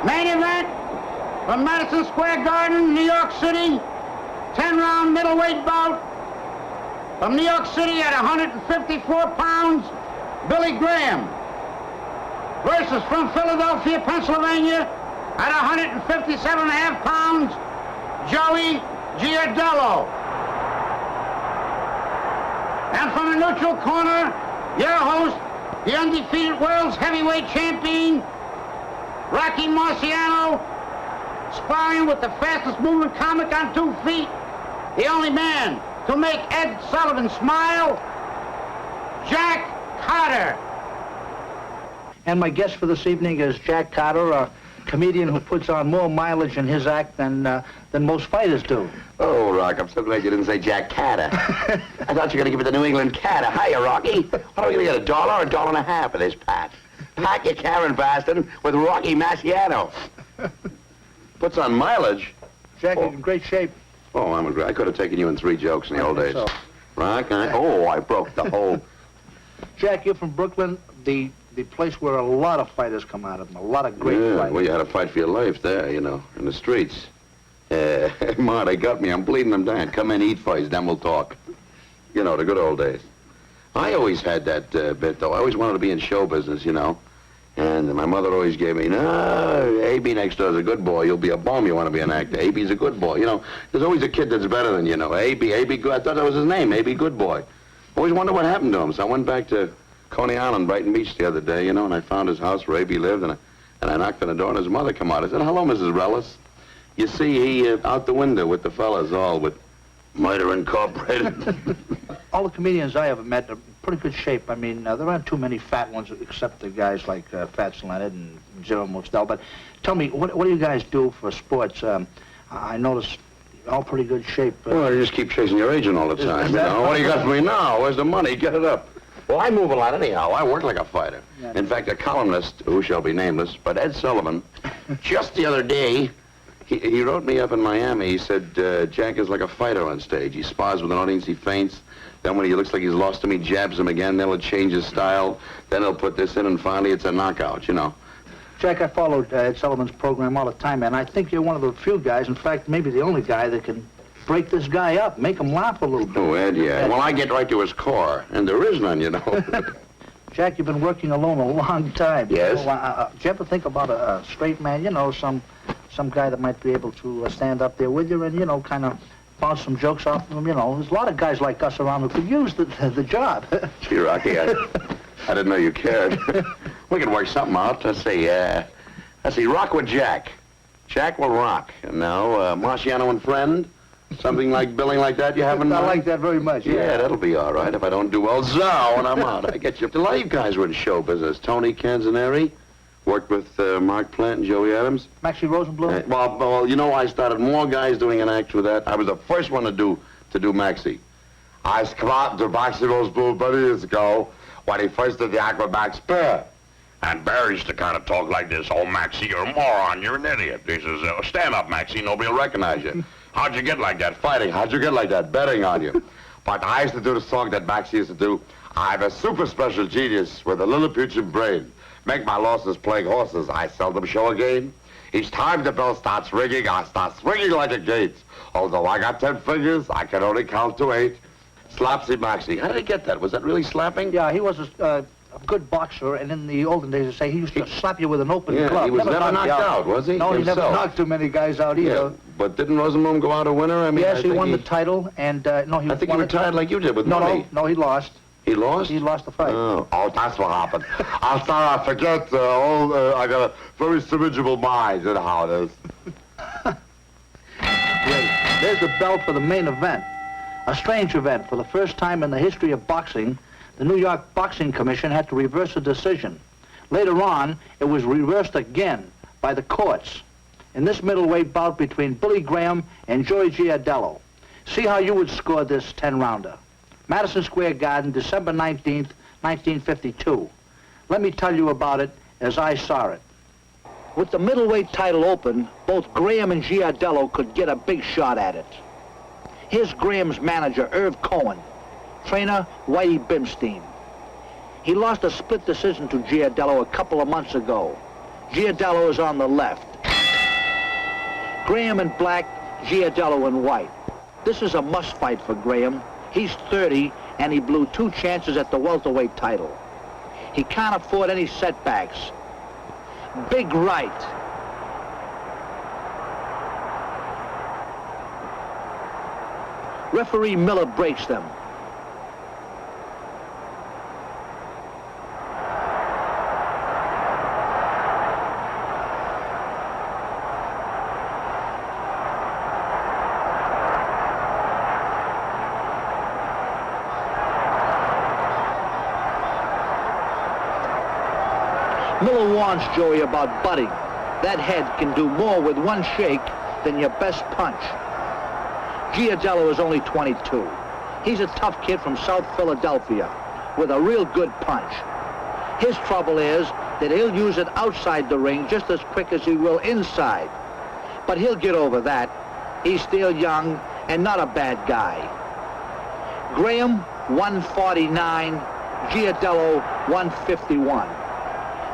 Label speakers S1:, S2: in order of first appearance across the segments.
S1: Main event from Madison Square Garden, New York City. 10-round middleweight bout. From New York City at 154 pounds, Billy Graham. Versus from Philadelphia, Pennsylvania at 157.5 pounds, Joey Giardello. And from the neutral corner, your host, the undefeated world's heavyweight champion, Rocky Marciano, sparring with the fastest moving comic on 2 feet, the only man to make Ed Sullivan smile, Jack Carter.
S2: And my guest for this evening is Jack Carter, a comedian who puts on more mileage in his act than most fighters do.
S3: Oh, Rock, I'm so glad you didn't say Jack Carter. I thought you were going to give it the New England Carter. Hiya, Rocky. What are we going to get, $1 or $1.50 for this pat? Pack your Karen Baston with Rocky Marciano. Puts on mileage?
S2: Jack, you're in great shape.
S3: Oh, I could have taken you in 3 jokes in the old days.
S2: So.
S3: Rock, I broke the whole...
S2: Jack, you're from Brooklyn, the place where a lot of fighters come out of them, a lot of great fighters.
S3: Well, you had to fight for your life there, you know, in the streets. Ma, they got me. I'm bleeding them down. Come in, eat first, then we'll talk. You know, the good old days. I always had that bit, though. I always wanted to be in show business, you know. And my mother always gave me, no, A.B. next door is a good boy. You'll be a bum. You want to be an actor. A.B.'s a good boy. You know, there's always a kid that's better than you know. A.B. good. I thought that was his name, A.B. Good Boy. Always wondered what happened to him. So I went back to Coney Island, Brighton Beach the other day, you know, and I found his house where A.B. lived, and I knocked on the door, and his mother come out. I said, hello, Mrs. Rellis. You see, he out the window with the fellas all with Murder Incorporated.
S2: All the comedians I ever met are in pretty good shape. I mean, there aren't too many fat ones except the guys like Fats Leonard and Zero Mostel. But tell me, what do you guys do for sports? I noticed you're all pretty good shape.
S3: Well, you just keep chasing your agent all the time, you know. What do you got for me now? Where's the money? Get it up. Well, I move a lot anyhow. I work like a fighter. Yeah. In fact, a columnist, who shall be nameless, but Ed Sullivan, just the other day, he wrote me up in Miami. He said, Jack is like a fighter on stage. He spars with an audience, he faints. Then when he looks like he's lost him, he jabs him again. Then he'll change his style. Then he'll put this in, and finally it's a knockout, you know.
S2: Jack, I followed Ed Sullivan's program all the time, and I think you're one of the few guys, in fact, maybe the only guy that can break this guy up, make him laugh a little bit.
S3: Oh, Ed, yeah. Well, I get right to his core, and there is none, you know.
S2: Jack, you've been working alone a long time.
S3: Yes.
S2: You know, do you ever think about a straight man, you know, some guy that might be able to stand up there with you and, you know, kind of bounce some jokes off of him, you know? There's a lot of guys like us around who could use the job.
S3: Gee, Rocky, I didn't know you cared. We could work something out. Let's see, rock with Jack. Jack will rock. And now, Marciano and friend, something like billing like that you have in mind?
S2: I like that very much,
S3: yeah. That'll be all right if I don't do well. So, when I'm out, I get you. A lot of you guys were in show business. Tony Canzaneri, worked with Mark Plant and Joey Adams.
S2: Maxie Rosenblum?
S3: Well, you know, I started more guys doing an act with that. I was the first one to do Maxie. I squat to Maxie Rosenblum 30 years ago when he first did the act with Max Bear. And Bear used to kind of talk like this, oh, Maxie, you're a moron, you're an idiot. He says, stand up, Maxie, nobody will recognize you. How'd you get like that? Fighting. How'd you get like that? Betting on you. But I used to do the song that Maxie used to do. I'm a super special genius with a Lilliputian brain. Make my losses playing horses. I seldom show a game. Each time the bell starts ringing, I start swinging like a gate. Although I got 10 fingers, I can only count to 8. Slapsy Maxie. How did he get that? Was that really slapping?
S2: Yeah, he was a good boxer, and in the olden days, they say he used to slap you with an open glove.
S3: He was never knocked out, was he?
S2: No, he never knocked too many guys out either.
S3: Yeah, but didn't Rosenblum go out a winner? I mean,
S2: yes, he won the title, and no, he.
S3: I think he retired like you did with money.
S2: No, he lost.
S3: He lost?
S2: He lost the fight.
S3: Oh, that's what happened. I'm sorry, I forget. I got a very cerebral mind, you know how it is.
S2: Yeah, there's the bell for the main event. A strange event. For the first time in the history of boxing, the New York Boxing Commission had to reverse a decision. Later on, it was reversed again by the courts in this middleweight bout between Billy Graham and Joey Giardello. See how you would score this 10-rounder. Madison Square Garden, December 19th, 1952. Let me tell you about it as I saw it. With the middleweight title open, both Graham and Giardello could get a big shot at it. Here's Graham's manager, Irv Cohen, trainer, Whitey Bimstein. He lost a split decision to Giardello a couple of months ago. Giardello is on the left. Graham in black, Giardello in white. This is a must fight for Graham. He's 30, and he blew 2 chances at the welterweight title. He can't afford any setbacks. Big right. Referee Miller breaks them. Miller warns Joey about butting. That head can do more with one shake than your best punch. Giardello is only 22. He's a tough kid from South Philadelphia with a real good punch. His trouble is that he'll use it outside the ring just as quick as he will inside. But he'll get over that. He's still young and not a bad guy. Graham, 149. Giardello, 151.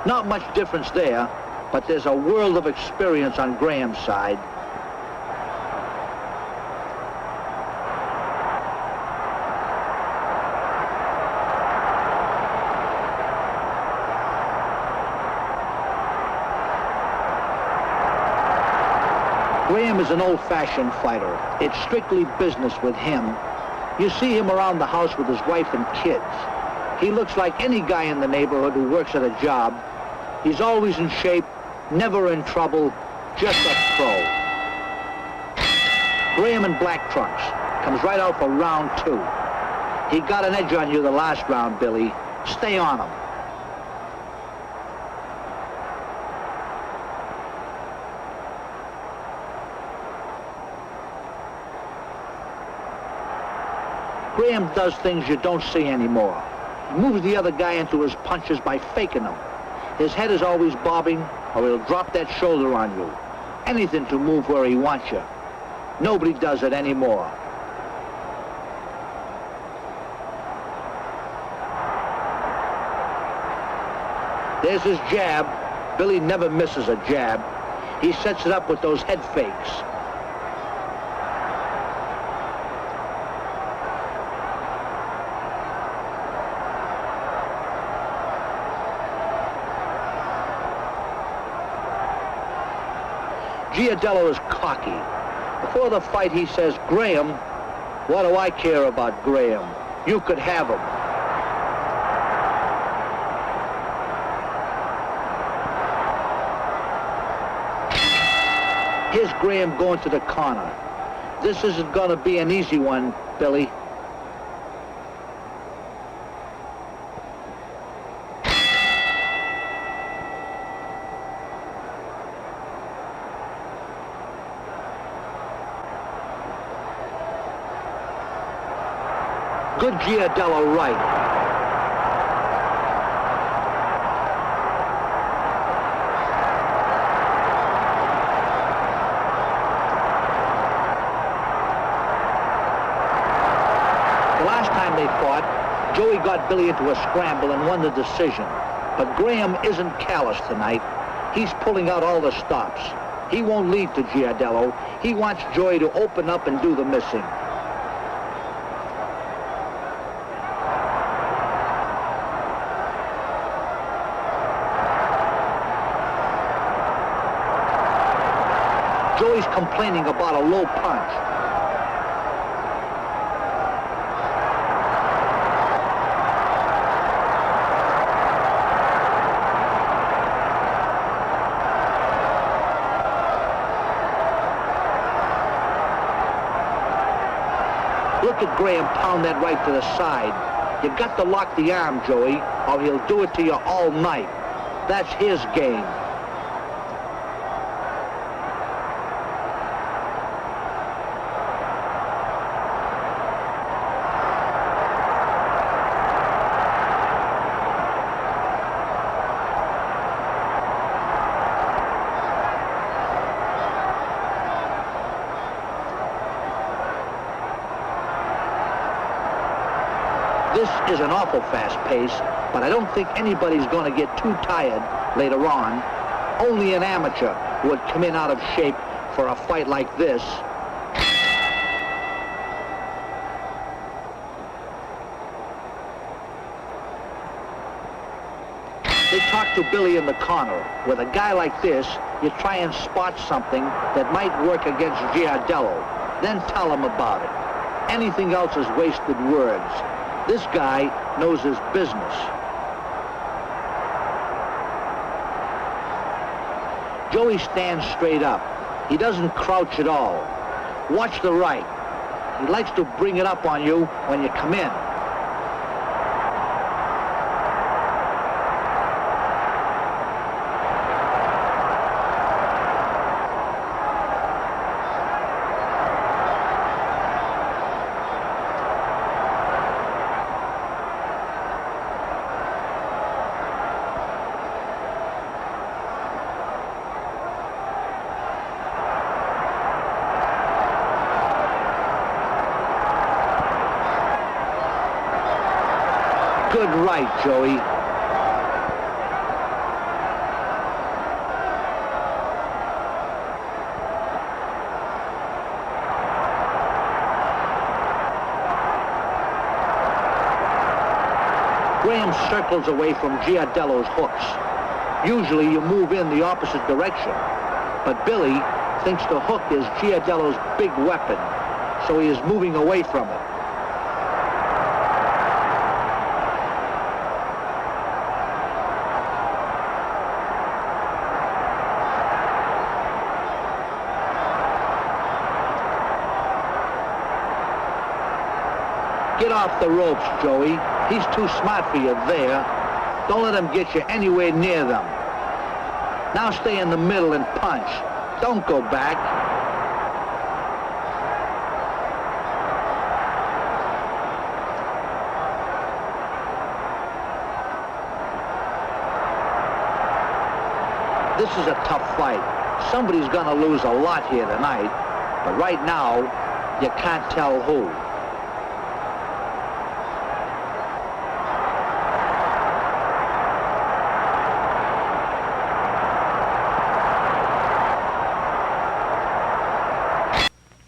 S2: Not much difference there, but there's a world of experience on Graham's side. Graham is an old-fashioned fighter. It's strictly business with him. You see him around the house with his wife and kids. He looks like any guy in the neighborhood who works at a job. He's always in shape, never in trouble, just a pro. Graham in black trunks comes right out for round 2. He got an edge on you the last round, Billy. Stay on him. Graham does things you don't see anymore. He moves the other guy into his punches by faking them. His head is always bobbing, or he'll drop that shoulder on you. Anything to move where he wants you. Nobody does it anymore. There's his jab. Billy never misses a jab. He sets it up with those head fakes. Giardello is cocky. Before the fight, he says, Graham, what do I care about Graham? You could have him. Here's Graham going to the corner. This isn't going to be an easy one, Billy. Good Giardello right. The last time they fought, Joey got Billy into a scramble and won the decision. But Graham isn't callous tonight. He's pulling out all the stops. He won't lead to Giardello. He wants Joey to open up and do the missing. Joey's complaining about a low punch. Look at Graham pound that right to the side. You've got to lock the arm, Joey, or he'll do it to you all night. That's his game. This is an awful fast pace, but I don't think anybody's going to get too tired later on. Only an amateur would come in out of shape for a fight like this. They talk to Billy in the corner. With a guy like this, you try and spot something that might work against Giardello. Then tell him about it. Anything else is wasted words. This guy knows his business. Joey stands straight up. He doesn't crouch at all. Watch the right. He likes to bring it up on you when you come in. Good right, Joey. Graham circles away from Giardello's hooks. Usually you move in the opposite direction, but Billy thinks the hook is Giardello's big weapon, so he is moving away from it. Get off the ropes, Joey. He's too smart for you there. Don't let him get you anywhere near them. Now stay in the middle and punch. Don't go back. This is a tough fight. Somebody's gonna lose a lot here tonight, but right now, you can't tell who.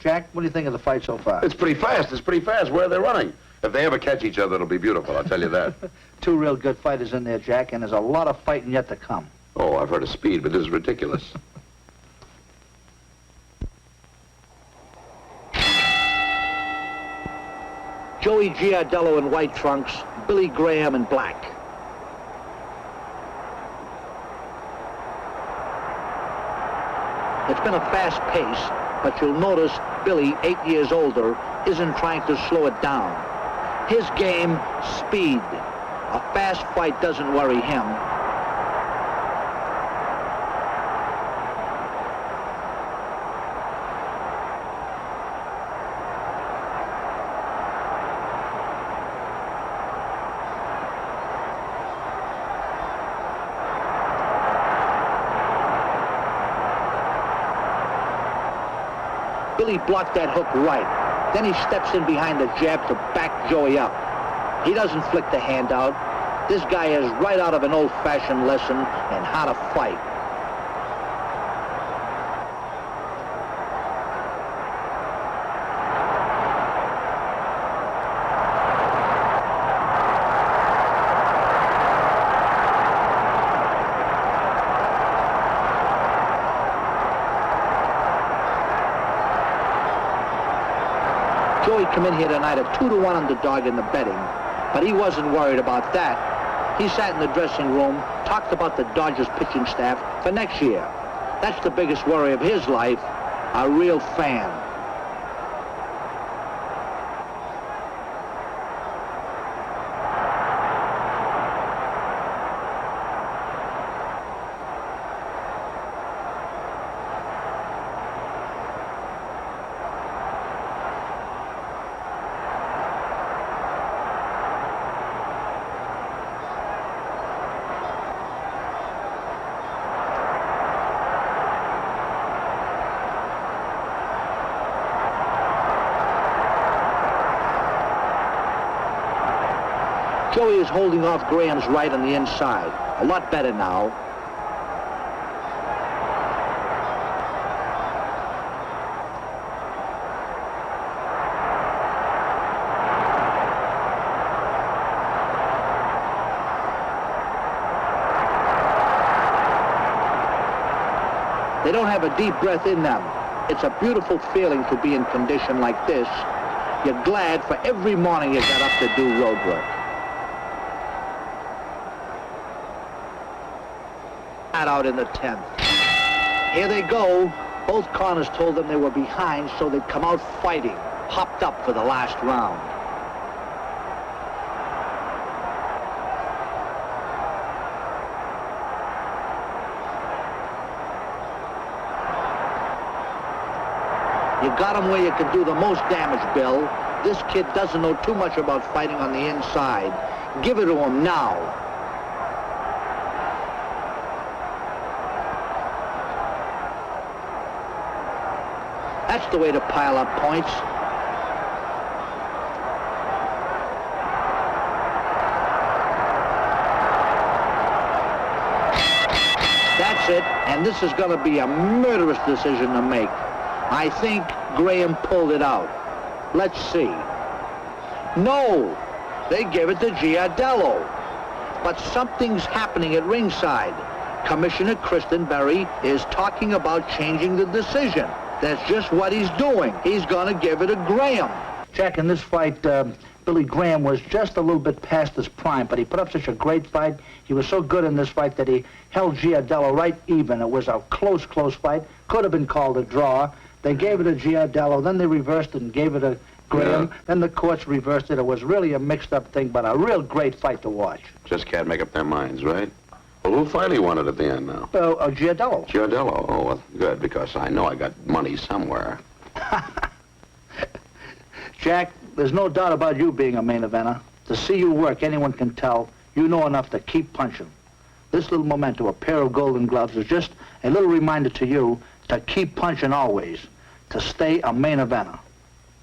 S2: Jack, what do you think of the fight so far?
S3: It's pretty fast. It's pretty fast. Where are they running? If they ever catch each other, it'll be beautiful, I'll tell you that.
S2: Two real good fighters in there, Jack, and there's a lot of fighting yet to come.
S3: Oh, I've heard of speed, but this is ridiculous.
S2: Joey Giardello in white trunks, Billy Graham in black. It's been a fast pace, but you'll notice Billy, 8 years older, isn't trying to slow it down. His game, speed. A fast fight doesn't worry him. Billy blocked that hook right. Then he steps in behind the jab to back Joey up. He doesn't flick the hand out. This guy is right out of an old-fashioned lesson in how to fight. Joey come in here tonight a 2-1 underdog in the betting, but he wasn't worried about that. He sat in the dressing room, talked about the Dodgers pitching staff for next year. That's the biggest worry of his life, a real fan. Joey is holding off Graham's right on the inside. A lot better now. They don't have a deep breath in them. It's a beautiful feeling to be in condition like this. You're glad for every morning you got up to do road work. Out in the 10th. Here they go. Both corners told them they were behind, so they'd come out fighting, hopped up for the last round. You got him where you could do the most damage, Bill. This kid doesn't know too much about fighting on the inside. Give it to him now. That's the way to pile up points. That's it, and this is going to be a murderous decision to make. I think Graham pulled it out. Let's see. No, they gave it to Giardello. But something's happening at ringside. Commissioner Christenberry is talking about changing the decision. That's just what he's doing. He's going to give it to Graham. Jack, in this fight, Billy Graham was just a little bit past his prime, but he put up such a great fight. He was so good in this fight that he held Giardello right even. It was a close fight. Could have been called a draw. They gave it to Giardello, then they reversed it and gave it to Graham. Yeah. Then the courts reversed it. It was really a mixed-up thing, but a real great fight to watch.
S3: Just can't make up their minds, right? Well, who finally won it at the end now?
S2: Giardello.
S3: Giardello. Oh, well, good, because I know I got money somewhere.
S2: Jack, there's no doubt about you being a main eventer. To see you work, anyone can tell you know enough to keep punching. This little memento, a pair of golden gloves, is just a little reminder to you to keep punching always, to stay a main eventer.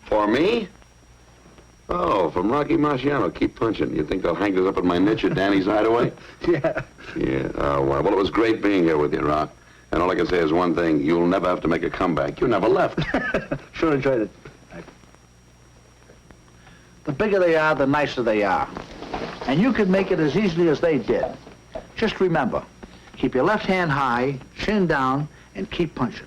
S3: For me? Oh, from Rocky Marciano, keep punching. You think they'll hang this up at my niche at Danny's Hideaway?
S2: Yeah.
S3: Yeah, well, it was great being here with you, Rock. And all I can say is one thing, you'll never have to make a comeback. You never left.
S2: Sure enjoyed it. The bigger they are, the nicer they are. And you can make it as easily as they did. Just remember, keep your left hand high, chin down, and keep punching.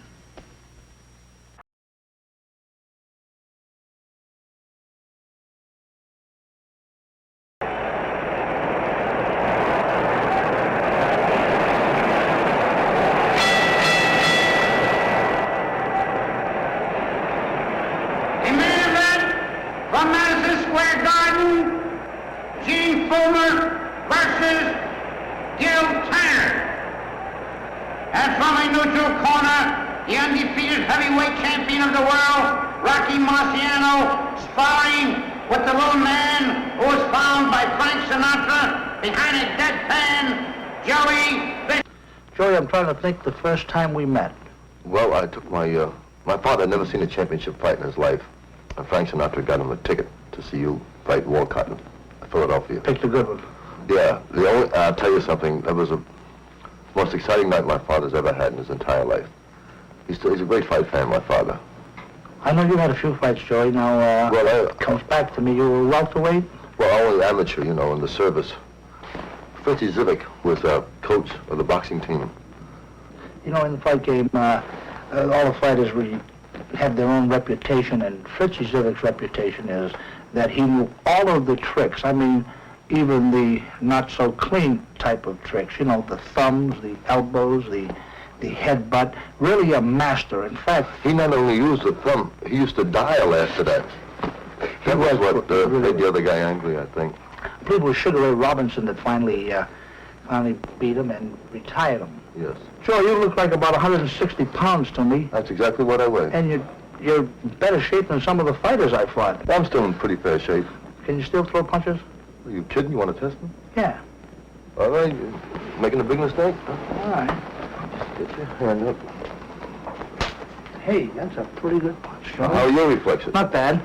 S1: Fullmer versus Giardello. And from a neutral corner, the undefeated heavyweight champion of the world, Rocky Marciano, sparring with the lone man who was found by Frank Sinatra behind a deadpan, Joey.
S2: Joey, I'm trying to think the first time we met.
S4: Well, I took my father had never seen a championship fight in his life. And Frank Sinatra got him a ticket to see you fight Walcott in Philadelphia.
S2: Picked a good one.
S4: Yeah, I'll tell you something. That was the most exciting night my father's ever had in his entire life. He's a great fight fan, my father.
S2: I know you had a few fights, Joey. Now, comes back to me. You were welterweight?
S4: Well, I was amateur, you know, in the service. Fritzy Zivic was coach of the boxing team.
S2: You know, in the fight game, all the fighters had their own reputation, and Fritzy Zivic's reputation is that he knew all of the tricks. I mean, even the not-so-clean type of tricks. You know, the thumbs, the elbows, the headbutt. Really a master. In fact,
S4: he not only used the thumb, he used to dial after that. That was what made the other guy angry, I think.
S2: I believe it was Sugar Ray Robinson that finally beat him and retired him.
S4: Yes.
S2: Joe, you look like about 160 pounds to me.
S4: That's exactly what I weigh.
S2: And you're in better shape than some of the fighters I fought.
S4: I'm still in pretty fair shape.
S2: Can you still throw punches?
S4: Are you kidding? You want to test me?
S2: Yeah.
S4: All right. You're making a big mistake?
S2: All right.
S4: Get your hand up.
S2: Hey, that's a pretty good punch, Joe.
S4: How are your reflexes?
S2: Not bad.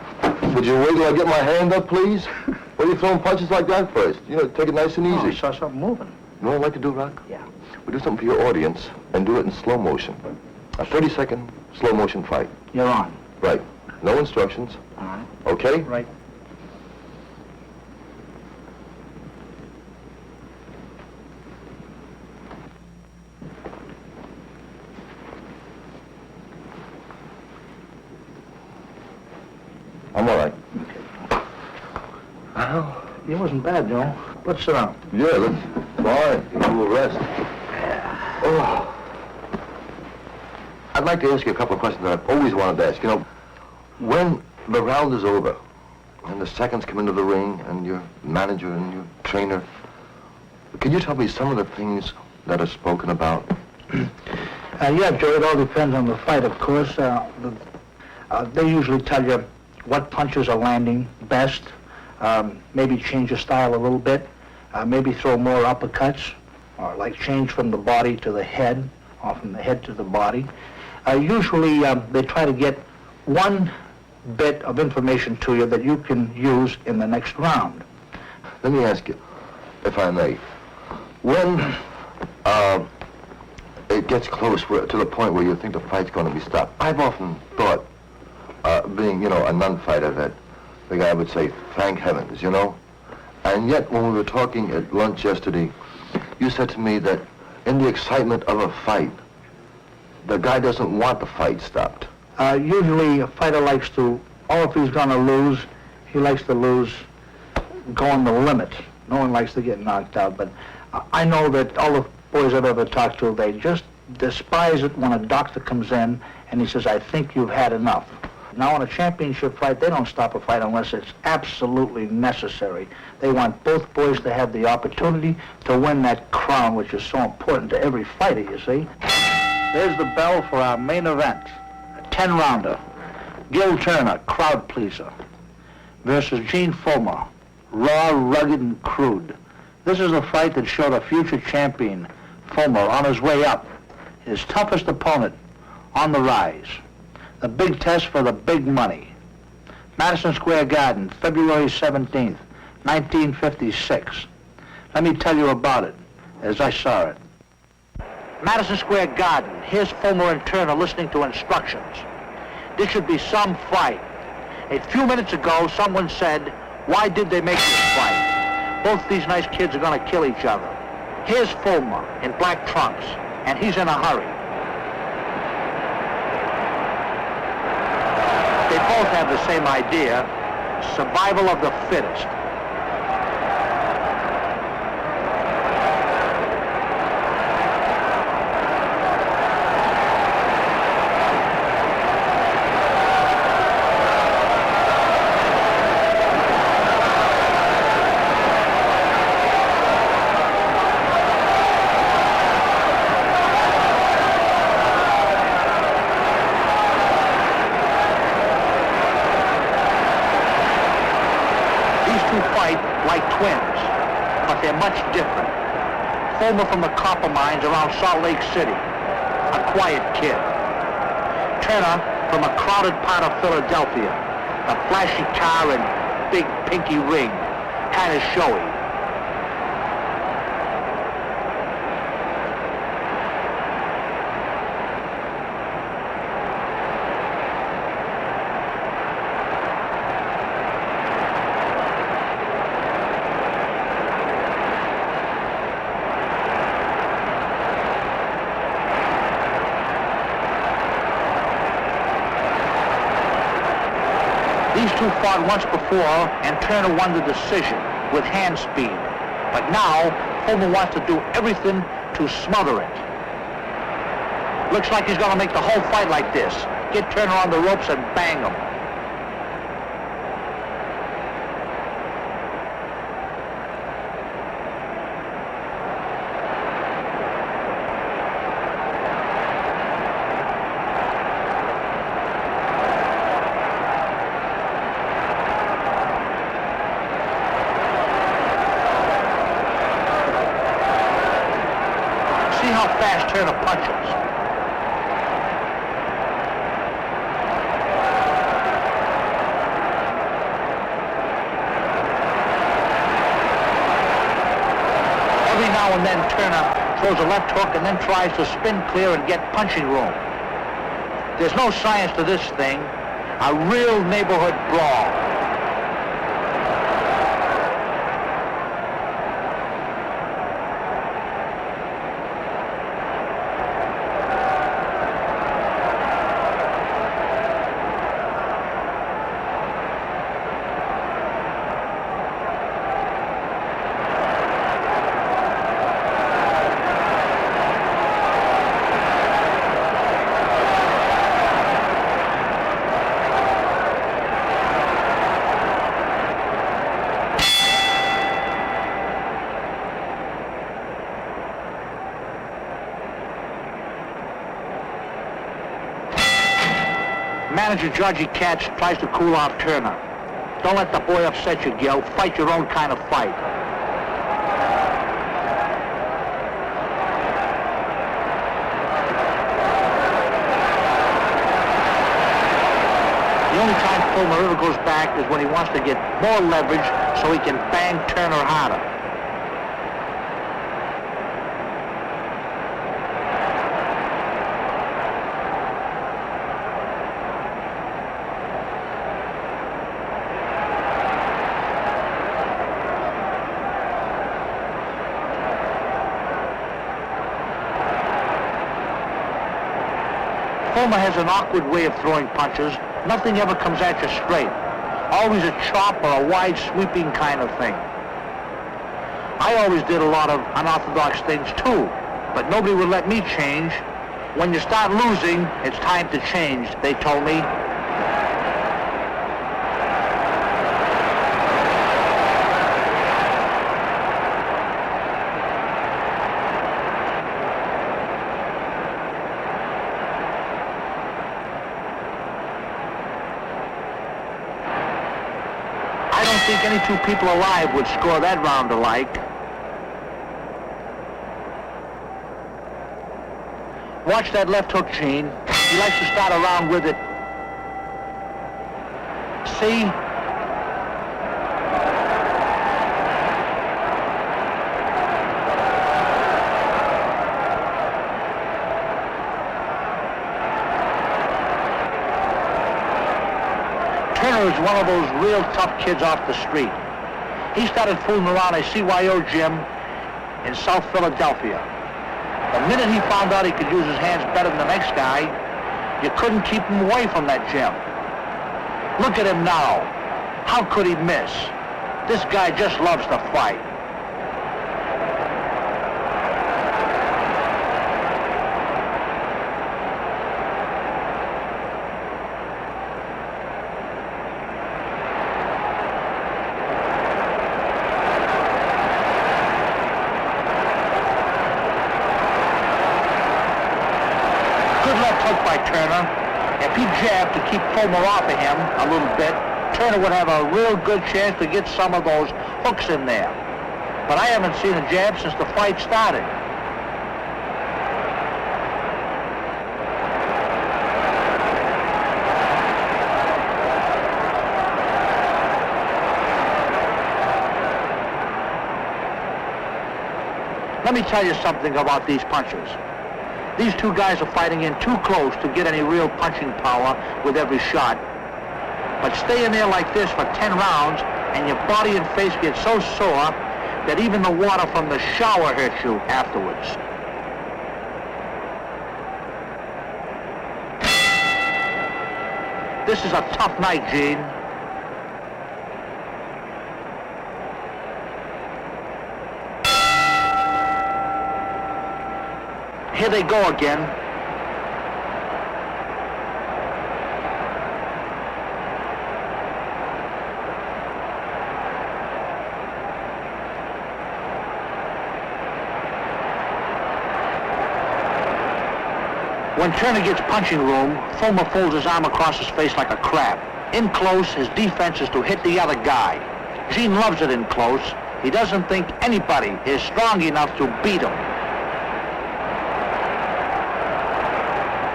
S4: Would you wait till I get my hand up, please? What are you throwing punches like that first? You know, take it nice and easy.
S2: Oh, I saw something moving.
S4: You know what I'd like to do, Rock?
S2: Yeah.
S4: We do something for your audience and do it in slow motion. A 30-second slow motion fight.
S2: You're on.
S4: Right. No instructions.
S2: All right.
S4: Okay?
S2: Right.
S4: I'm all right.
S2: Well, it wasn't bad, Joe. Let's sit down.
S4: Yeah, let's... All right, give you a rest. Oh. I'd like to ask you a couple of questions that I've always wanted to ask. You know, when the round is over, and the seconds come into the ring, and your manager and your trainer, can you tell me some of the things that are spoken about?
S2: Yeah, Joe, it all depends on the fight, of course. They usually tell you what punches are landing best, maybe change your style a little bit, maybe throw more uppercuts, or like change from the body to the head, or from the head to the body. Usually, they try to get one bit of information to you that you can use in the next round.
S4: Let me ask you, if I may, when it gets close to the point where you think the fight's going to be stopped, I've often thought, being, you know, a non-fighter, that the guy would say, thank heavens, you know? And yet, when we were talking at lunch yesterday, you said to me that in the excitement of a fight, the guy doesn't want the fight stopped.
S2: Usually, a fighter likes to, or if he's going to lose, he likes to lose going the limit. No one likes to get knocked out, but I know that all the boys I've ever talked to, they just despise it when a doctor comes in and he says, I think you've had enough. Now, in a championship fight, they don't stop a fight unless it's absolutely necessary. They want both boys to have the opportunity to win that crown, which is so important to every fighter, you see. There's the bell for our main event, a 10-rounder. Gil Turner, crowd pleaser, versus Gene Fullmer, raw, rugged, and crude. This is a fight that showed a future champion, Fullmer, on his way up. His toughest opponent, on the rise. The big test for the big money. Madison Square Garden, February 17th, 1956. Let me tell you about it, as I saw it. Madison Square Garden, here's Fullmer and Turner listening to instructions. This should be some fight. A few minutes ago, someone said, why did they make this fight? Both these nice kids are going to kill each other. Here's Fullmer in black trunks, and he's in a hurry. They both have the same idea, survival of the fittest. Like twins, but they're much different. Fullmer from the copper mines around Salt Lake City, a quiet kid. Turner from a crowded part of Philadelphia, a flashy car and big pinky ring, kind of showy. These two fought once before, and Turner won the decision with hand speed. But now, Fullmer wants to do everything to smother it. Looks like he's going to make the whole fight like this. Get Turner on the ropes and bang him. See how fast Turner punches. Every now and then Turner throws a left hook and then tries to spin clear and get punching room. There's no science to this thing. A real neighborhood brawl. Manager Georgie Katz tries to cool off Turner. Don't let the boy upset you, Gil. Fight your own kind of fight. The only time Fullmer ever goes back is when he wants to get more leverage so he can bang Turner harder. Fullmer has an awkward way of throwing punches. Nothing ever comes at you straight. Always a chop or a wide sweeping kind of thing. I always did a lot of unorthodox things too, but nobody would let me change. When you start losing, it's time to change, they told me. I don't think any two people alive would score that round alike. Watch that left hook, Gene. He likes to start around with it. See? Turner is one of those real tough kids off the street. He started fooling around a CYO gym in South Philadelphia. The minute he found out he could use his hands better than the next guy, you couldn't keep him away from that gym. Look at him now. How could he miss? This guy just loves to fight. Good left hook by Turner. If he jabbed to keep Fullmer off of him a little bit, Turner would have a real good chance to get some of those hooks in there. But I haven't seen a jab since the fight started. Let me tell you something about these punchers. These two guys are fighting in too close to get any real punching power with every shot. But stay in there like this for 10 rounds and your body and face get so sore that even the water from the shower hurts you afterwards. This is a tough night, Gene. Here they go again. When Turner gets punching room, Fullmer folds his arm across his face like a crab. In close, his defense is to hit the other guy. Gene loves it in close. He doesn't think anybody is strong enough to beat him.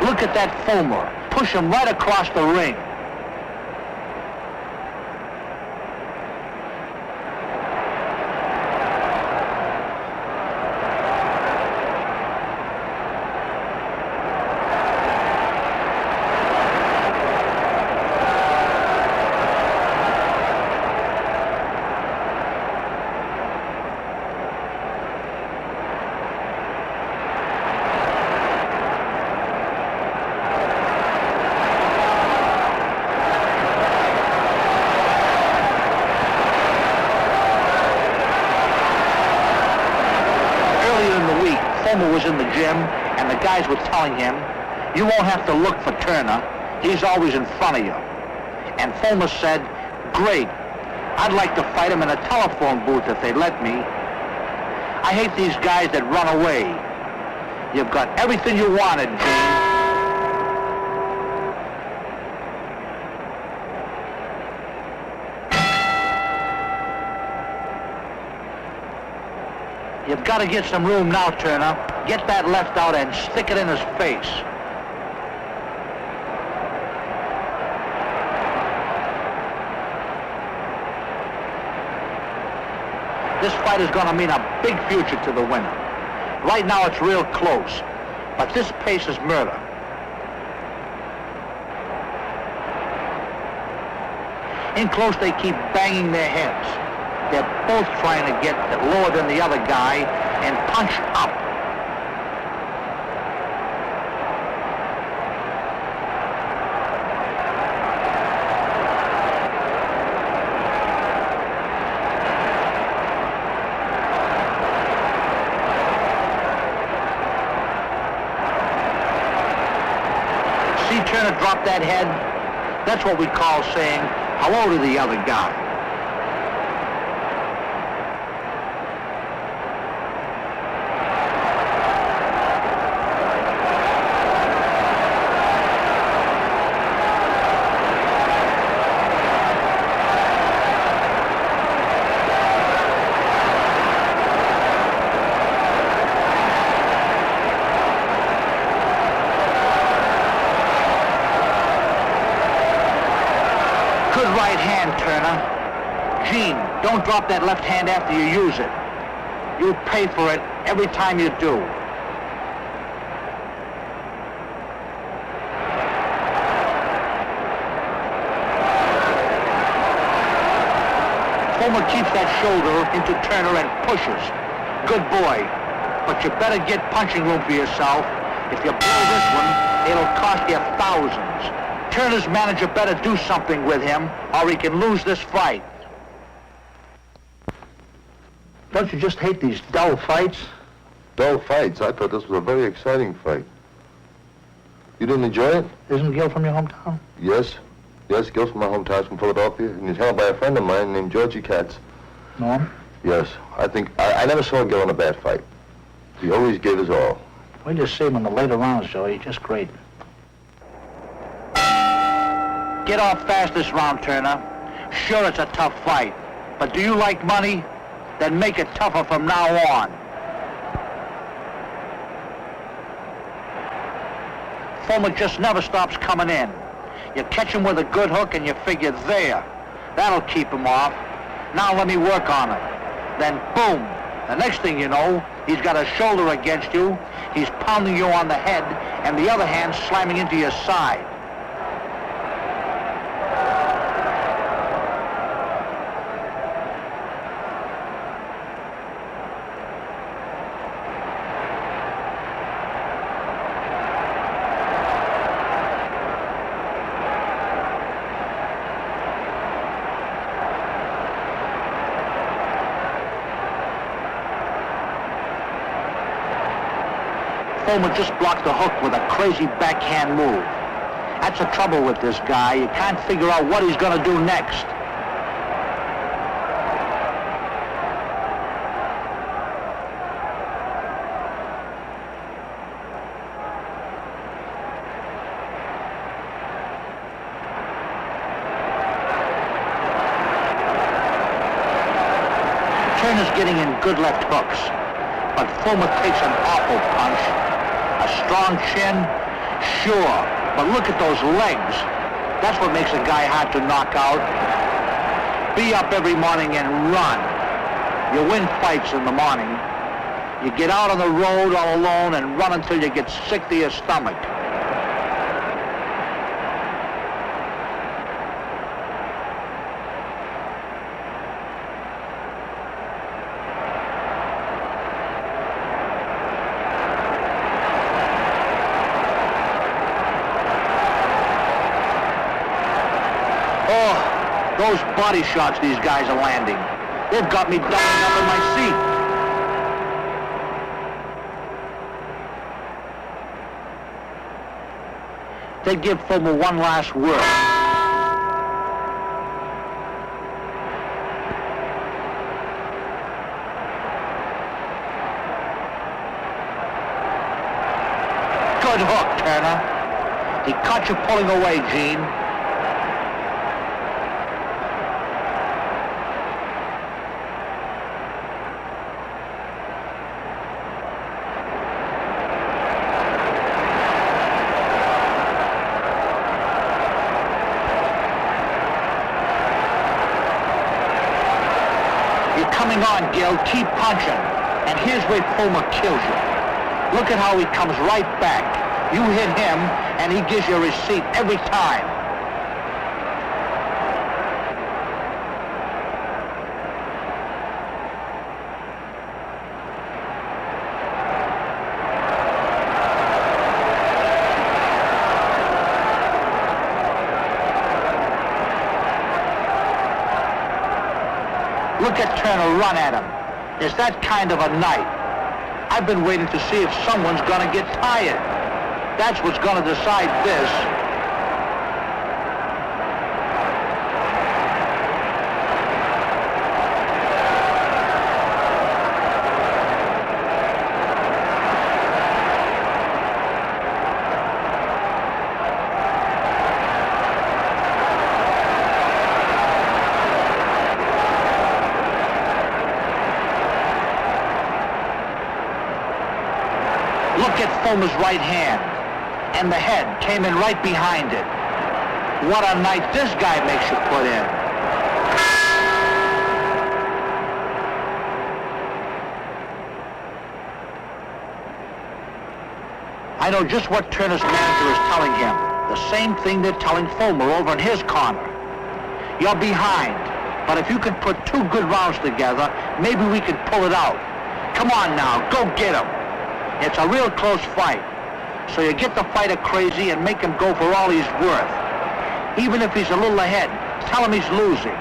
S2: Look at that Fullmer. Push him right across the ring. Fullmer was in the gym, and the guys were telling him, you won't have to look for Turner. He's always in front of you. And Fullmer said, great. I'd like to fight him in a telephone booth if they'd let me. I hate these guys that run away. You've got everything you wanted, Gene. You've got to get some room now, Turner. Get that left out and stick it in his face. This fight is going to mean a big future to the winner. Right now it's real close, but this pace is murder. In close, they keep banging their heads. They're both trying to get lower than the other guy and punch up. See Turner drop that head? That's what we call saying hello to the other guy. Good right hand, Turner. Gene, don't drop that left hand after you use it. You'll pay for it every time you do. Fullmer keeps that shoulder into Turner and pushes. Good boy. But you better get punching room for yourself. If you blow this one, it'll cost you thousands. Turner's manager better do something with him, or he can lose this fight. Don't you just hate these dull fights?
S4: Dull fights? I thought this was a very exciting fight. You didn't enjoy it?
S2: Isn't Gil from your hometown?
S4: Yes. Yes, Gil's from my hometown, from Philadelphia, and he's held by a friend of mine named Georgie Katz.
S2: No?
S4: Yes. I never saw Gil in a bad fight. He always gave his all.
S2: We just see him in the later rounds, Joey. Just great. Get off fast this round, Turner. Sure, it's a tough fight, but do you like money? Then make it tougher from now on. Fullmer just never stops coming in. You catch him with a good hook and you figure there. That'll keep him off. Now let me work on him. Then boom. The next thing you know, he's got a shoulder against you, he's pounding you on the head, and the other hand slamming into your side. Fullmer just blocked the hook with a crazy backhand move. That's the trouble with this guy. You can't figure out what he's going to do next. Turner's getting in good left hooks, but Fullmer takes an awful punch. A strong chin? Sure, but look at those legs. That's what makes a guy hard to knock out. Be up every morning and run. You win fights in the morning. You get out on the road all alone and run until you get sick to your stomach. Those body shots these guys are landing, they've got me doubling up in my seat. They give Fullmer one last word. Good hook, Turner. He caught you pulling away, Gene. Hang on, Gil. Keep punching. And here's where Fullmer kills you. Look at how he comes right back. You hit him, and he gives you a receipt every time. Look at Turner run at him. It's that kind of a night. I've been waiting to see if someone's gonna get tired. That's what's gonna decide this. Look at Fullmer's right hand. And the head came in right behind it. What a night this guy makes you put in. I know just what Turner's manager is telling him. The same thing they're telling Fullmer over in his corner. You're behind, but if you can put 2 good rounds together, maybe we can pull it out. Come on now, go get him. It's a real close fight. So you get the fighter crazy and make him go for all he's worth. Even if he's a little ahead, tell him he's losing.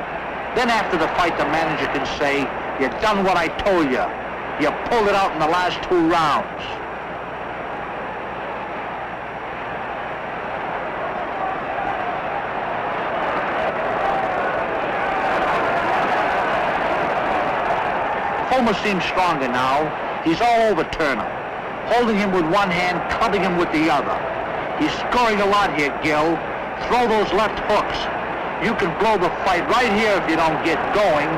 S2: Then after the fight, the manager can say, you done what I told you. You pulled it out in the last 2 rounds. Fullmer seems stronger now. He's all over Turner. Holding him with one hand, clubbing him with the other. He's scoring a lot here, Gil. Throw those left hooks. You can blow the fight right here if you don't get going.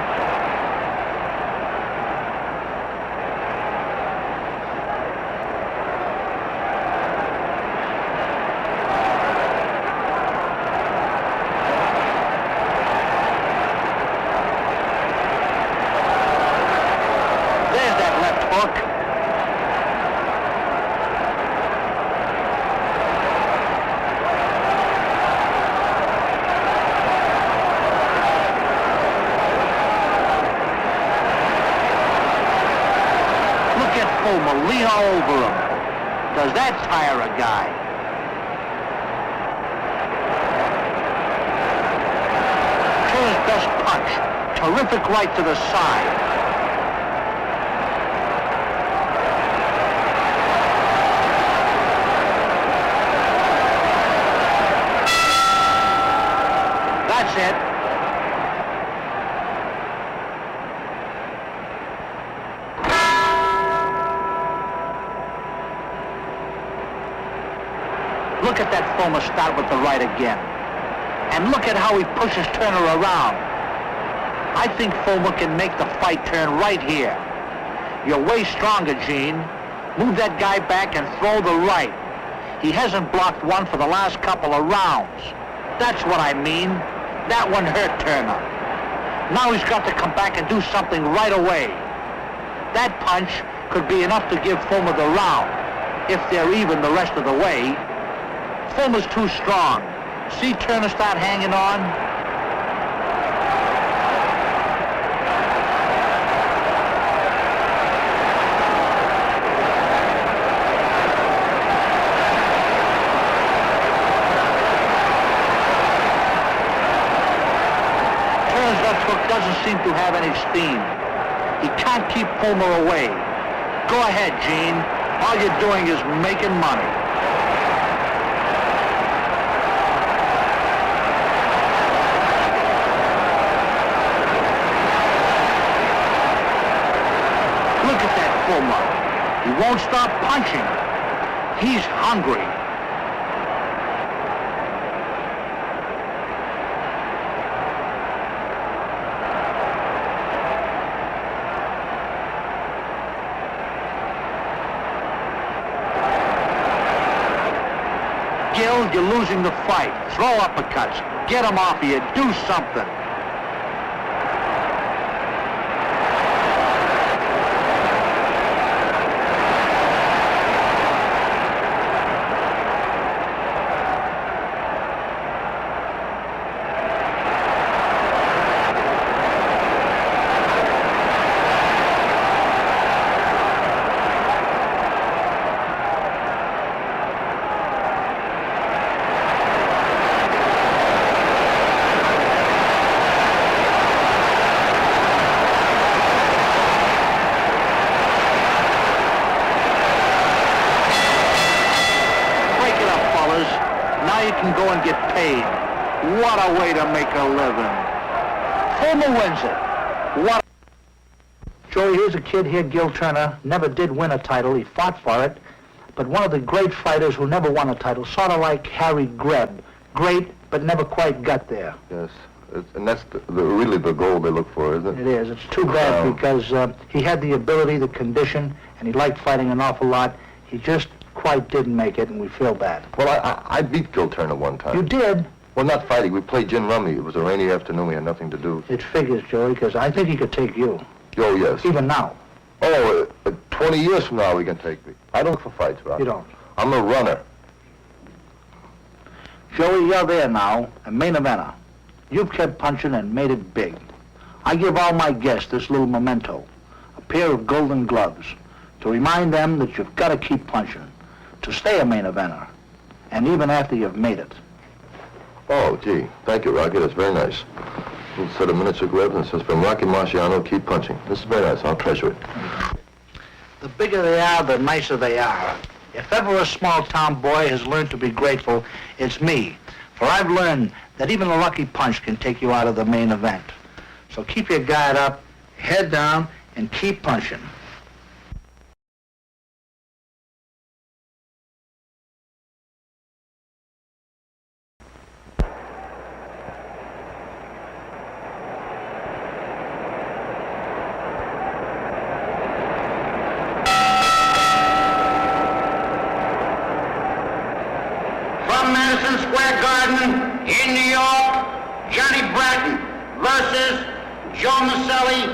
S2: There's that left hook. Fullmer lean all over him. Does that tire a guy? Turner's best punch. Terrific right to the side. That's it. Look at that Fullmer start with the right again. And look at how he pushes Turner around. I think Fullmer can make the fight turn right here. You're way stronger, Gene. Move that guy back and throw the right. He hasn't blocked one for the last couple of rounds. That's what I mean. That one hurt Turner. Now he's got to come back and do something right away. That punch could be enough to give Fullmer the round, if they're even the rest of the way. Fullmer's too strong. See Turner start hanging on? Turner's left hook doesn't seem to have any steam. He can't keep Fullmer away. Go ahead, Gene. All you're doing is making money. Look at that Fullmer. He won't stop punching. He's hungry. Gil, you're losing the fight. Throw uppercuts. Get him off of you. Do something. now you can go and get paid. What a way to make a living. Fullmer wins it. What? Joey, here's a kid here, Gil Turner, never did win a title. He fought for it, but one of the great fighters who never won a title, sort of like Harry Greb. Great, but never quite got there.
S4: Yes, and that's really the goal they look for, isn't it?
S2: It is. It's too bad because he had the ability, the condition, and he liked fighting an awful lot. He just quite didn't make it, and we feel bad.
S4: Well, I beat Gil Turner one time.
S2: You did?
S4: Well, not fighting. We played gin rummy. It was a rainy afternoon. We had nothing to do.
S2: It figures, Joey, because I think he could take you.
S4: Oh, yes.
S2: Even now.
S4: Oh, 20 years from now, he can take me. I don't look for fights, Rock.
S2: You don't?
S4: I'm a runner.
S2: Joey, you're there now, a main eventer. You've kept punching and made it big. I give all my guests this little memento, a pair of golden gloves, to remind them that you've got to keep punching, to stay a main eventer, and even after you've made it.
S4: Oh, gee. Thank you, Rocky. That's very nice. Little set of miniature gloves and says, from Rocky Marciano, keep punching. This is very nice. I'll treasure it.
S2: The bigger they are, the nicer they are. If ever a small-town boy has learned to be grateful, it's me. For I've learned that even a lucky punch can take you out of the main event. So keep your guard up, head down, and keep punching.
S1: Madison Square Garden in New York, Johnny Bratton versus Joe Miceli.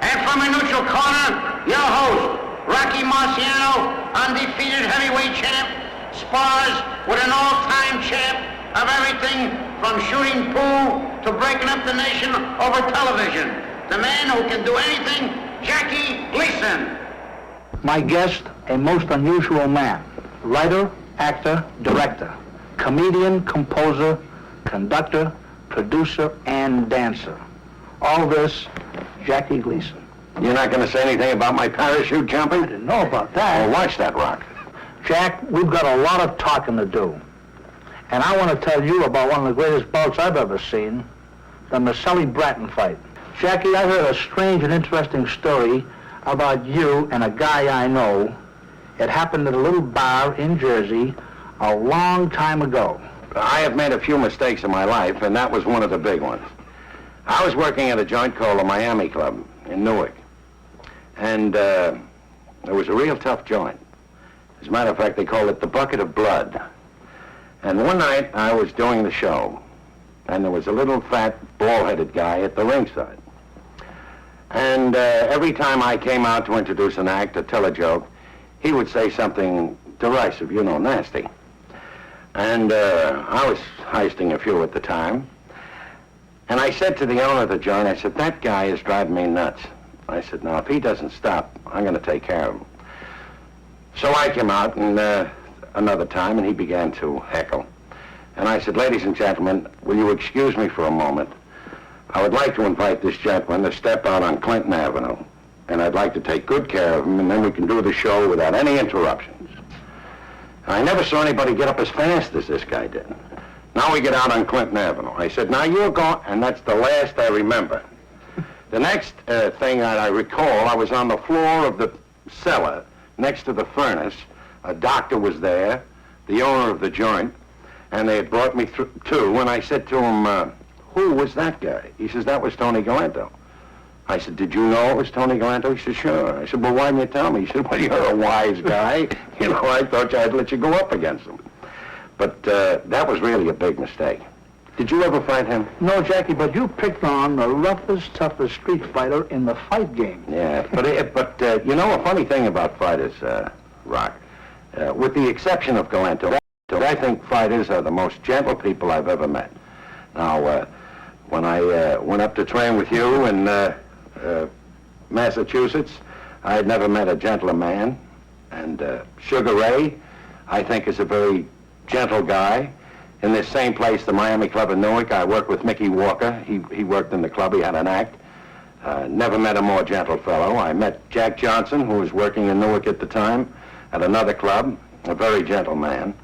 S1: And from a neutral corner, your host, Rocky Marciano, undefeated heavyweight champ, spars with an all-time champ of everything from shooting pool to breaking up the nation over television. The man who can do anything, Jackie Gleason.
S2: My guest, a most unusual man. Writer, actor, director, comedian, composer, conductor, producer, and dancer. All this, Jackie Gleason.
S5: You're not going to say anything about my parachute jumping?
S2: I didn't know about that.
S5: Well, watch that, Rock.
S2: Jack, we've got a lot of talking to do. And I want to tell you about one of the greatest bouts I've ever seen, the Miceli-Bratton fight. Jackie, I heard a strange and interesting story about you and a guy I know. It happened at a little bar in Jersey a long time ago.
S5: I have made a few mistakes in my life, and that was one of the big ones. I was working at a joint called the Miami Club in Newark. And it was a real tough joint. As a matter of fact, they called it the Bucket of Blood. And one night, I was doing the show, and there was a little fat, bald-headed guy at the ringside. And every time I came out to introduce an act or tell a joke, he would say something derisive, you know, nasty. And I was heisting a few at the time. And I said to the owner of the joint, I said, that guy is driving me nuts. I said, now, if he doesn't stop, I'm going to take care of him. So I came out and another time, and he began to heckle. And I said, ladies and gentlemen, will you excuse me for a moment? I would like to invite this gentleman to step out on Clinton Avenue. And I'd like to take good care of him, and then we can do the show without any interruptions. I never saw anybody get up as fast as this guy did. Now we get out on Clinton Avenue. I said, now you're going, and that's the last I remember. The next thing that I recall, I was on the floor of the cellar next to the furnace. A doctor was there, the owner of the joint, and they had brought me through too. And I said to him, who was that guy? He says, that was Tony Galento. I said, did you know it was Tony Galento? He said, sure. I said, well, why didn't you tell me? He said, well, you're a wise guy. You know, I thought I'd let you go up against him. But that was really a big mistake. Did you ever fight him?
S2: No, Jackie, but you picked on the roughest, toughest street fighter in the fight game.
S5: Yeah, but you know, a funny thing about fighters, Rock, with the exception of Galento, I think fighters are the most gentle people I've ever met. Now, when I went up to train with you in Massachusetts, I had never met a gentler man. And Sugar Ray, I think, is a very gentle guy. In this same place, the Miami Club in Newark, I worked with Mickey Walker. He worked in the club. He had an act. Never met a more gentle fellow. I met Jack Johnson, who was working in Newark at the time, at another club, a very gentle man.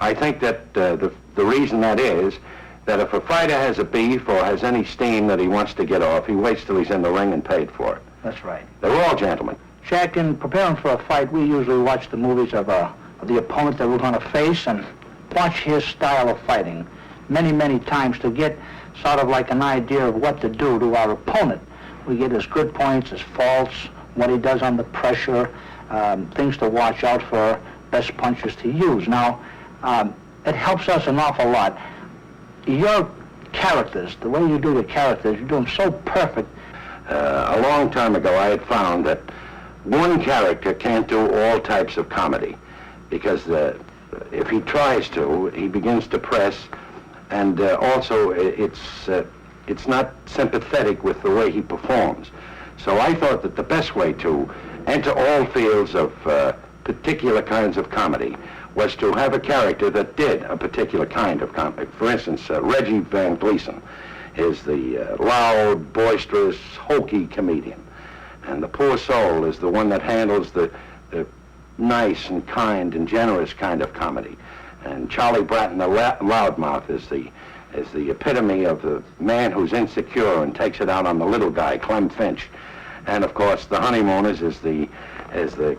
S5: I think that the reason that is that if a fighter has a beef or has any steam that he wants to get off, he waits till he's in the ring and paid for it.
S2: That's right.
S5: They're all gentlemen.
S2: Jack, in preparing for a fight, we usually watch the movies of the opponent that we're going to face and watch his style of fighting many, many times to get sort of like an idea of what to do to our opponent. We get his good points, his faults, what he does under pressure, things to watch out for, best punches to use. Now, it helps us an awful lot. Your characters, the way you do the characters, you do them so perfect.
S5: A long time ago, I had found that one character can't do all types of comedy because if he tries to, he begins to press, and also it's not sympathetic with the way he performs. So I thought that the best way to enter all fields of particular kinds of comedy was to have a character that did a particular kind of comedy. For instance, Reggie Van Gleason is the loud, boisterous, hokey comedian. And the poor soul is the one that handles the nice and kind and generous kind of comedy. And Charlie Bratton, the loudmouth, is the epitome of the man who's insecure and takes it out on the little guy, Clem Finch. And of course, the Honeymooners is the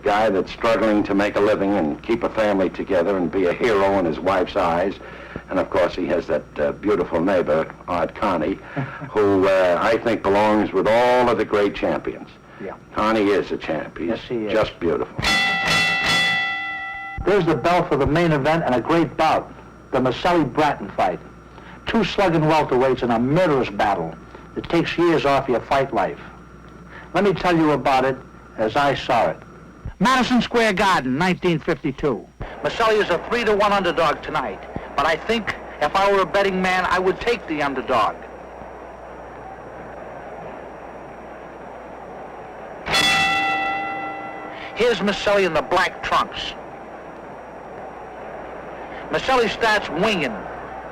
S5: guy that's struggling to make a living and keep a family together and be a hero in his wife's eyes. And of course, he has that beautiful neighbor, Art Carney, who I think belongs with all of the great champions.
S2: Yeah.
S5: Carney is a champ. He's
S2: Yes, he is.
S5: just beautiful.
S2: There's the bell for the main event and a great bout, the Miceli-Bratton fight. Two slugging welterweights in a murderous battle that takes years off your fight life. Let me tell you about it as I saw it. Madison Square Garden, 1952. Miceli is a 3-1 underdog tonight, but I think if I were a betting man, I would take the underdog. Here's Miceli in the black trunks. Miceli starts winging.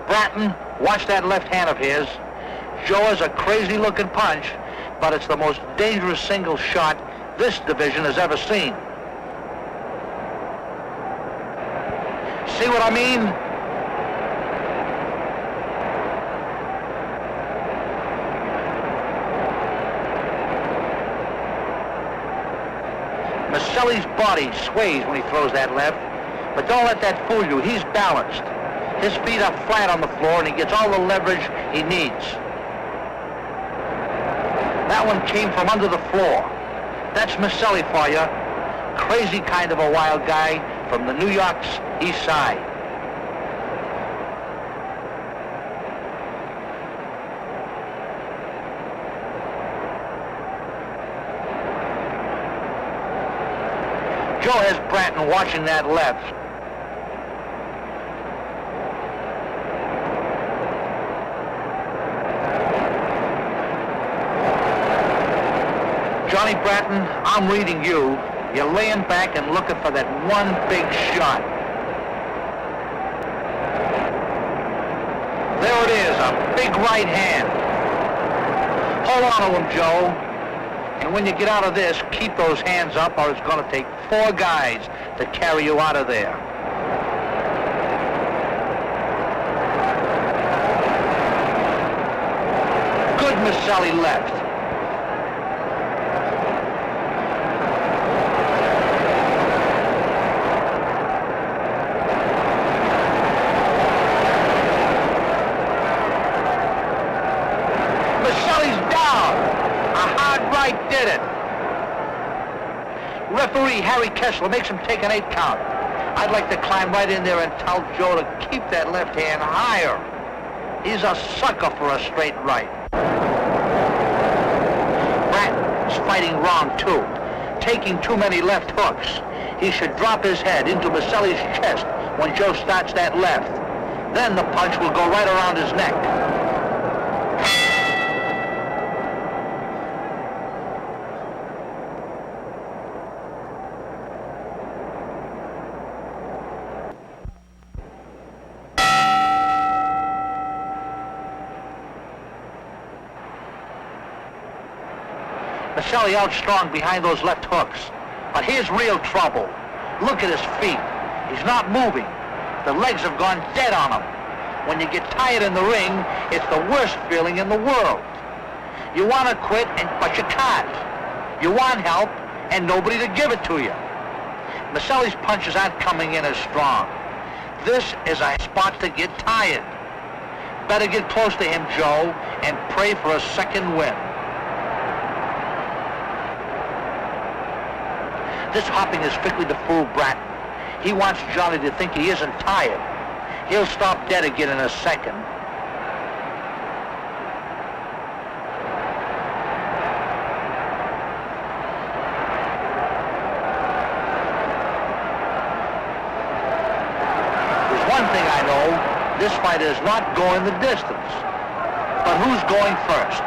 S2: Bratton, watch that left hand of his. Joe has a crazy-looking punch, but it's the most dangerous single shot this division has ever seen. See what I mean? Miceli's body sways when he throws that left, but don't let that fool you. He's balanced. His feet are flat on the floor, and he gets all the leverage he needs. That one came from under the floor. That's Miceli for you. Crazy kind of a wild guy from the New York's East Side. Joe has Bratton watching that left. Johnny Bratton, I'm reading you. You're laying back and looking for that one big shot. There it is, a big right hand. Hold on to him, Joe. And when you get out of this, keep those hands up, or it's going to take 4 guys to carry you out of there. Good Miceli left. Did it. Referee Harry Kessler makes him take an 8 count. I'd like to climb right in there and tell Joe to keep that left hand higher. He's a sucker for a straight right. Bratton's fighting wrong, too. Taking too many left hooks. He should drop his head into Miceli's chest when Joe starts that left. Then the punch will go right around his neck. Miceli out strong behind those left hooks. But here's real trouble. Look at his feet. He's not moving. The legs have gone dead on him. When you get tired in the ring, it's the worst feeling in the world. You want to quit, but you can't. You want help, and nobody to give it to you. Miceli's punches aren't coming in as strong. This is a spot to get tired. Better get close to him, Joe, and pray for a second win. This hopping is strictly to fool Bratton. He wants Johnny to think he isn't tired. He'll stop dead again in a second. There's one thing I know. This fight is not going the distance. But who's going first?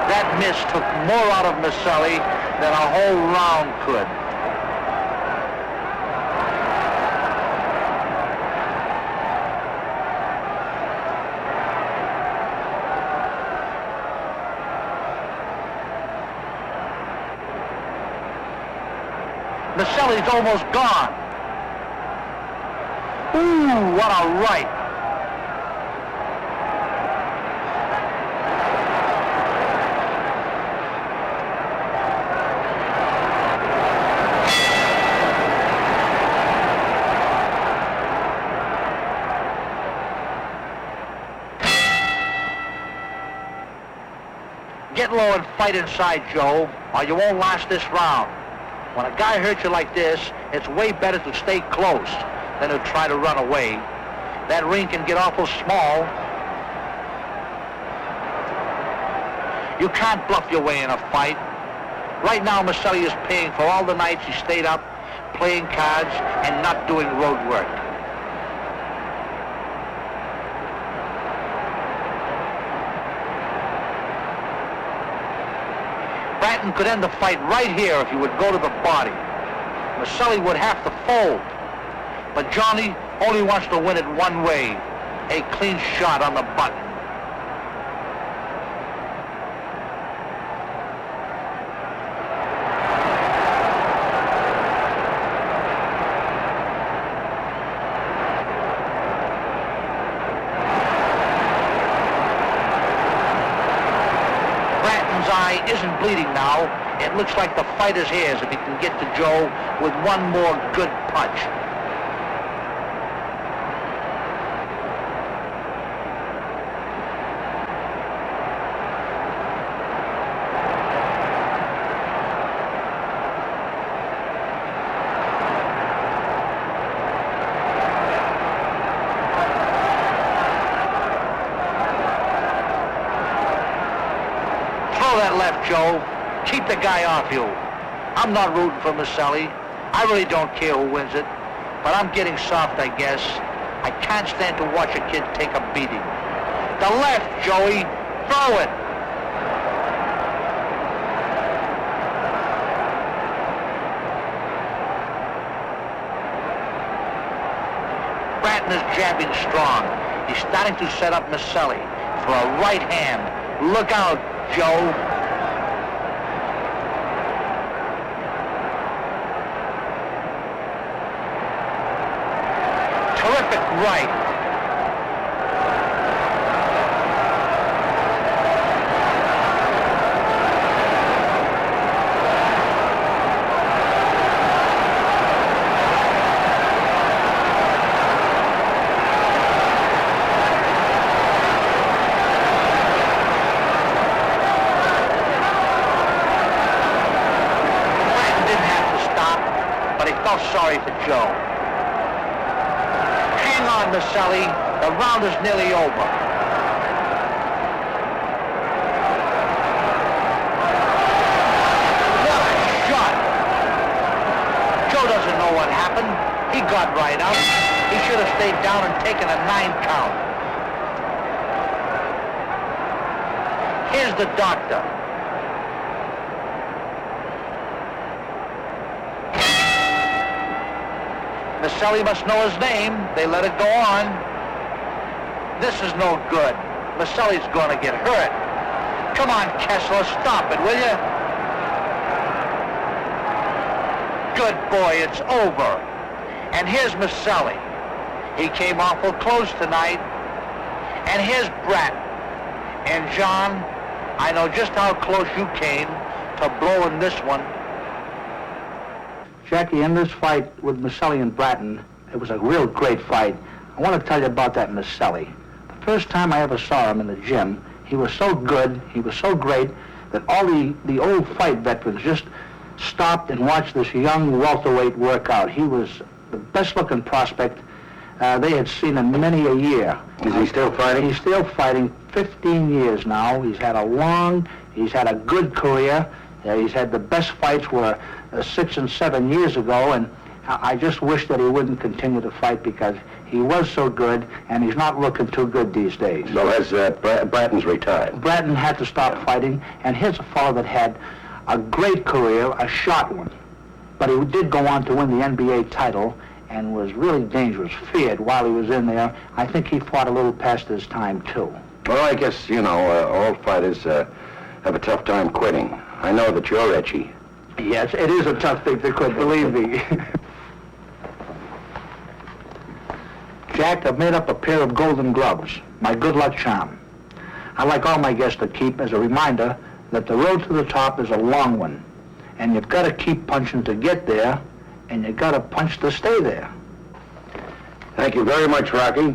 S2: That miss took more out of Miceli than a whole round could. Miceli's almost gone. Ooh, what a right. Get low and fight inside, Joe, or you won't last this round. When a guy hurts you like this, it's way better to stay close than to try to run away. That ring can get awful small. You can't bluff your way in a fight. Right now, Miceli is paying for all the nights he stayed up, playing cards, and not doing road work. Bratton could end the fight right here if he would go to the body. Miceli would have to fold. But Johnny only wants to win it one way, a clean shot on the button. Bratton's eye isn't bleeding now. It looks like the fight is his if he can get to Joe with one more good punch. Throw that left, Joe. Keep the guy off you. I'm not rooting for Miceli. I really don't care who wins it. But I'm getting soft, I guess. I can't stand to watch a kid take a beating. The left, Joey. Throw it. Bratton is jabbing strong. He's starting to set up Miceli for a right hand. Look out, Joe. Terrific right. Bratton didn't have to stop, but he felt sorry for Joe. Hang on, Miceli. The round is nearly over. What a shot. Joe doesn't know what happened. He got right up. He should have stayed down and taken a 9 count. Here's the doctor. Miceli must know his name. They let it go on. This is no good. Miceli's going to get hurt. Come on, Kessler, stop it, will you? good boy, it's over. And here's Miceli. He came awful close tonight. And here's Bratton. And John, I know just how close you came to blowing this one. Jackie, in this fight with Miceli and Bratton, it was a real great fight. I want to tell you about that Miceli. The first time I ever saw him in the gym, he was so good, he was so great, that all the old fight veterans just stopped and watched this young welterweight work out. He was the best-looking prospect they had seen in many a year.
S5: Is he still fighting?
S2: He's still fighting 15 years now. He's had a good career. He's had the best fights were 6 and 7 years ago, and I just wish that he wouldn't continue to fight because he was so good, and he's not looking too good these days.
S5: So has Bratton's retired?
S2: Bratton had to stop fighting, and here's a fellow that had a great career, a short one. But he did go on to win the NBA title and was really dangerous, feared while he was in there. I think he fought a little past his time, too.
S5: Well, I guess, all fighters have a tough time quitting. I know that you're itchy.
S2: Yes, it is a tough thing to quit, believe me. Jack, I've made up a pair of golden gloves, my good luck charm. I'd like all my guests to keep as a reminder that the road to the top is a long one, and you've got to keep punching to get there, and you've got to punch to stay there.
S5: Thank you very much, Rocky.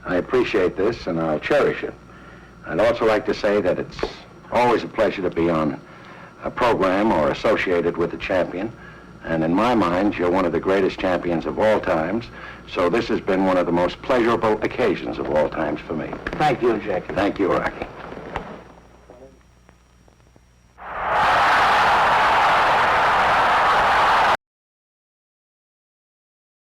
S5: I appreciate this, and I'll cherish it. I'd also like to say that it's always a pleasure to be on a program or associated with a champion. And in my mind, you're one of the greatest champions of all times. So this has been one of the most pleasurable occasions of all times for me.
S2: Thank you, Jackie.
S5: Thank you, Rocky.